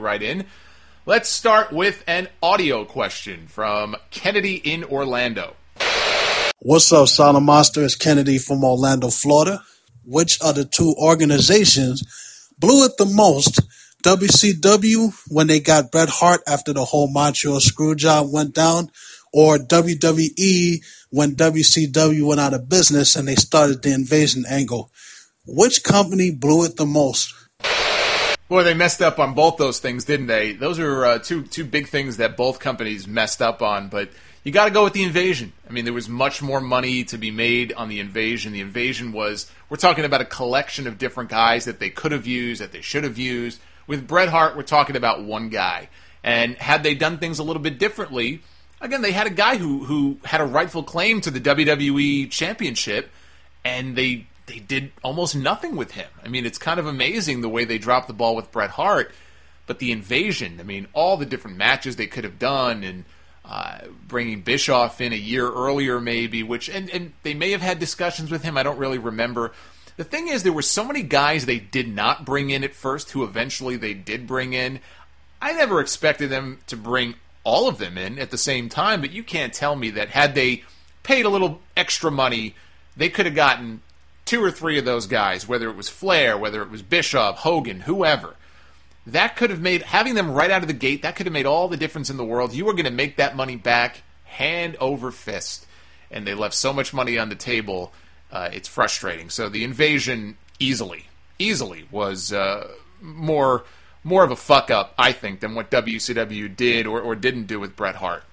right in. Let's start with an audio question from Kennedy in Orlando. What's up, Solomonster? It's Kennedy from Orlando, Florida. Which of the two organizations blew it the most? WCW, when they got Bret Hart after the whole Montreal Screwjob went down, or WWE, when WCW went out of business and they started the Invasion angle? Which company blew it the most? Boy, they messed up on both those things, didn't they? Those are two big things that both companies messed up on, but you got to go with the Invasion. I mean, there was much more money to be made on the Invasion. The Invasion was, we're talking about a collection of different guys that they could have used, that they should have used. With Bret Hart, we're talking about one guy. And had they done things a little bit differently, again, they had a guy who had a rightful claim to the WWE Championship, and they did almost nothing with him. I mean, it's kind of amazing the way they dropped the ball with Bret Hart. But the Invasion, I mean, all the different matches they could have done, and bringing Bischoff in a year earlier maybe, and they may have had discussions with him, I don't really remember. The thing is, there were so many guys they did not bring in at first who eventually they did bring in. I never expected them to bring all of them in at the same time, but you can't tell me that had they paid a little extra money, they could have gotten 2 or 3 of those guys, whether it was Flair, whether it was Bischoff, Hogan, whoever. That could have made, having them right out of the gate, that could have made all the difference in the world. You were going to make that money back hand over fist. And they left so much money on the table, it's frustrating. So the Invasion easily was more of a fuck-up, I think, than what WCW did or didn't do with Bret Hart.